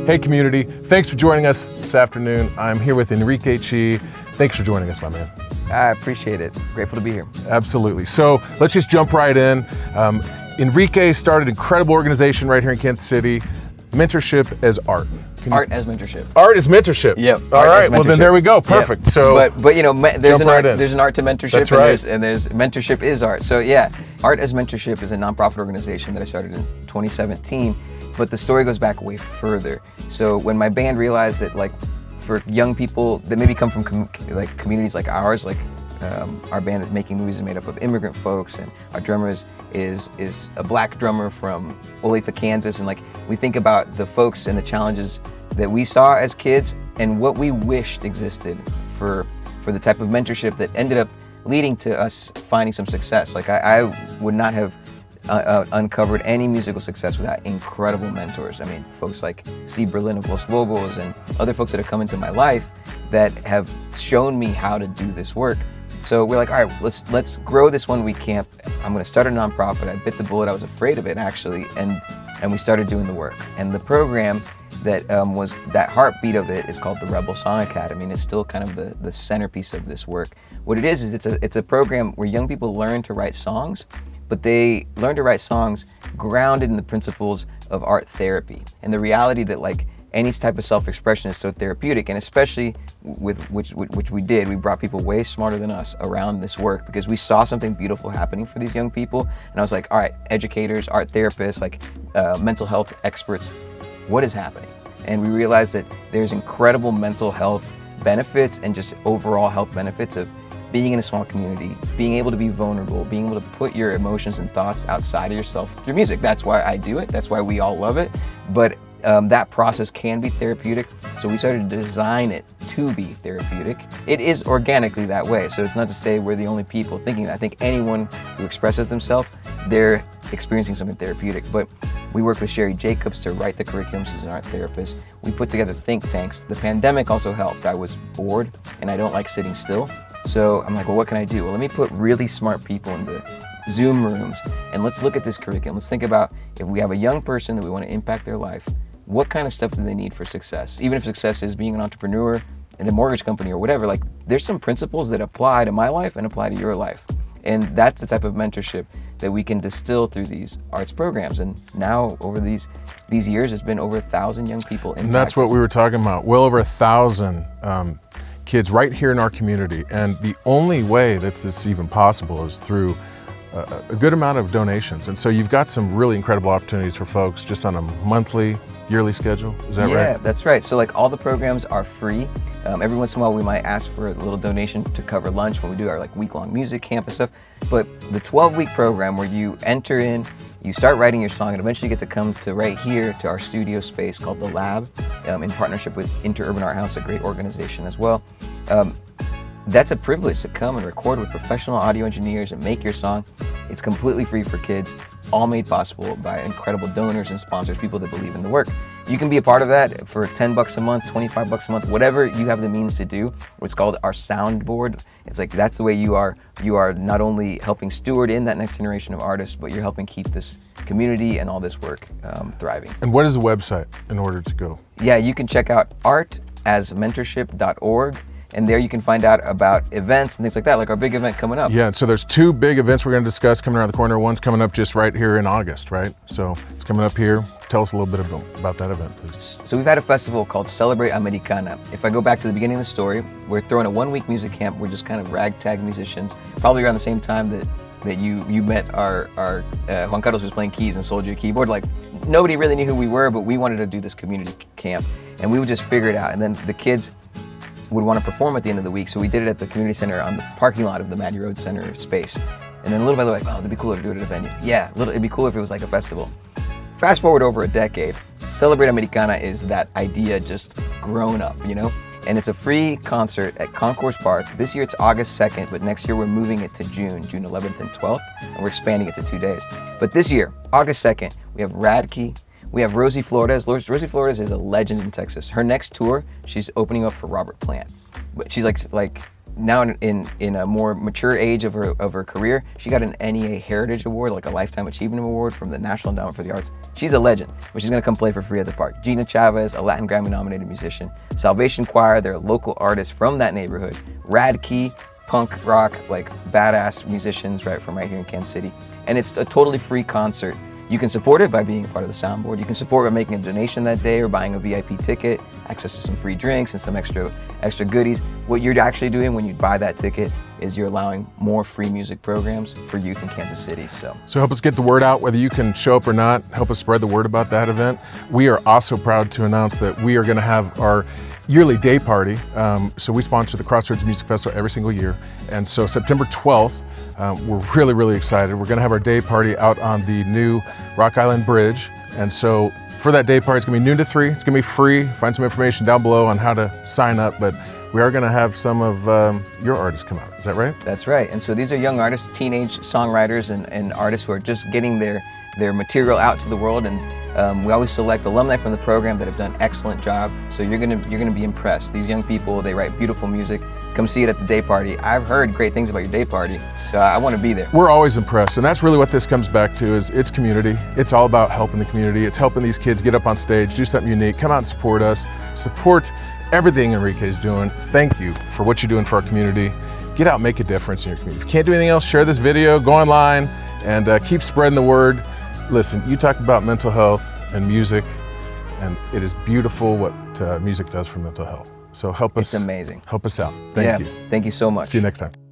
Hey community, thanks for joining us this afternoon. I'm here with Enrique Chi. Thanks for joining us, my man. I appreciate it. Grateful to be here. Absolutely. So let's just jump right in. Enrique started an incredible organization right here in Kansas City, Mentorship as Art. Art as mentorship. Art is mentorship. Yep. All right. Well, then there we go. Perfect. Yep. So, but you know, there's an right art. There's an art to mentorship. That's right. And there's mentorship is art. So yeah, Art as Mentorship is a nonprofit organization that I started in 2017. But the story goes back way further. So when my band realized that, like, for young people that maybe come from communities like ours, like our band is Making Movies is made up of immigrant folks, and our drummer is a black drummer from Olathe, Kansas, and like we think about the folks and the challenges that we saw as kids and what we wished existed for the type of mentorship that ended up leading to us finding some success. Like I would not have uncovered any musical success without incredible mentors. I mean, folks like Steve Berlin of Los Lobos and other folks that have come into my life that have shown me how to do this work. So we're like, all right, let's grow this 1 week camp. I'm going to start a nonprofit. I bit the bullet. I was afraid of it actually, and we started doing the work. And the program that was that heartbeat of it is called the Rebel Song Academy, and it's still kind of the centerpiece of this work. What it is it's a program where young people learn to write songs, but they learn to write songs grounded in the principles of art therapy and the reality that, like, any type of self-expression is so therapeutic, and especially with which we did. We brought people way smarter than us around this work because we saw something beautiful happening for these young people. And I was like, all right, educators, art therapists, like mental health experts, what is happening? And we realized that there's incredible mental health benefits and just overall health benefits of being in a small community, being able to be vulnerable, being able to put your emotions and thoughts outside of yourself through music. That's why I do it. That's why we all love it. But that process can be therapeutic, so we started to design it to be therapeutic. It is organically that way, so it's not to say we're the only people thinking that. I think anyone who expresses themselves, they're experiencing something therapeutic. But we work with Sherry Jacobs to write the curriculum. She's an art therapist. We put together think tanks. The pandemic also helped. I was bored, and I don't like sitting still. So I'm like, well, what can I do? Well, let me put really smart people into Zoom rooms, and let's look at this curriculum. Let's think about, if we have a young person that we want to impact their life, what kind of stuff do they need for success? Even if success is being an entrepreneur in a mortgage company or whatever, like, there's some principles that apply to my life and apply to your life. And that's the type of mentorship that we can distill through these arts programs. And now over these years, it's been over 1,000 young people impacted. And that's what we were talking about. Well over 1,000 kids right here in our community. And the only way that's even possible is through a good amount of donations. And so you've got some really incredible opportunities for folks just on a monthly, yearly schedule. Is that right? Yeah, that's right. So like all the programs are free. Every once in a while we might ask for a little donation to cover lunch when we do our like week-long music camp and stuff. But the 12-week program where you enter in, you start writing your song, and eventually get to come to right here to our studio space called The Lab, in partnership with Interurban Art House, a great organization as well. That's a privilege to come and record with professional audio engineers and make your song. It's completely free for kids, all made possible by incredible donors and sponsors, people that believe in the work. You can be a part of that for $10 a month, $25 a month, whatever you have the means to do. What's called our soundboard. It's like, that's the way you are not only helping steward in that next generation of artists, but you're helping keep this community and all this work thriving. And what is the website in order to go? Yeah, you can check out artasmentorship.org. And there you can find out about events and things like that, like our big event coming up. Yeah, so there's 2 big events we're going to discuss coming around the corner. One's coming up just right here in August, right? So it's coming up here. Tell us a little bit about that event, please. So we've had a festival called Celebrate Americana. If I go back to the beginning of the story, we're throwing a 1-week music camp. We're just kind of ragtag musicians, probably around the same time that you met our Juan Carlos was playing keys and sold you a keyboard. Like, nobody really knew who we were, but we wanted to do this community camp, and we would just figure it out. And then the kids would want to perform at the end of the week, so we did it at the community center on the parking lot of the Maddy Road Center space. And then little by little, like, oh, it'd be cooler to do it at a venue. Yeah, it'd be cooler if it was like a festival. Fast forward over a decade, Celebrate Americana is that idea just grown up, you know? And it's a free concert at Concourse Park. This year it's August 2nd, but next year we're moving it to June 11th and 12th, and we're expanding it to 2 days. But this year, August 2nd, we have Radke, we have Rosie Flores. Rosie Flores is a legend in Texas. Her next tour, she's opening up for Robert Plant. But she's like now in a more mature age of her career, she got an NEA Heritage Award, like a Lifetime Achievement Award from the National Endowment for the Arts. She's a legend, but she's gonna come play for free at the park. Gina Chavez, a Latin Grammy nominated musician. Salvation Choir, they're a local artist from that neighborhood. Rad Key, punk rock, like badass musicians right from right here in Kansas City. And it's a totally free concert. You can support it by being part of the soundboard. You can support by making a donation that day or buying a VIP ticket, access to some free drinks and some extra goodies. What you're actually doing when you buy that ticket is you're allowing more free music programs for youth in Kansas City. So help us get the word out, whether you can show up or not. Help us spread the word about that event. We are also proud to announce that we are going to have our yearly day party. So we sponsor the Crossroads Music Festival every single year. And so September 12th, we're really excited. We're going to have our day party out on the new Rock Island Bridge. And so for that day party, it's going to be noon to 3. It's going to be free. Find some information down below on how to sign up. But we are going to have some of your artists come out. Is that right? That's right. And so these are young artists, teenage songwriters and artists who are just getting their material out to the world. And we always select alumni from the program that have done an excellent job. So you're gonna be impressed. These young people, they write beautiful music. Come see it at the day party. I've heard great things about your day party, so I want to be there. We're always impressed, and that's really what this comes back to, is it's community. It's all about helping the community. It's helping these kids get up on stage, do something unique, come out and support us, support everything Enrique's doing. Thank you for what you're doing for our community. Get out, make a difference in your community. If you can't do anything else, share this video, go online, and keep spreading the word. Listen, you talk about mental health and music, and it is beautiful what music does for mental health. So help us. It's amazing. Help us out. Thank you. Thank you so much. See you next time.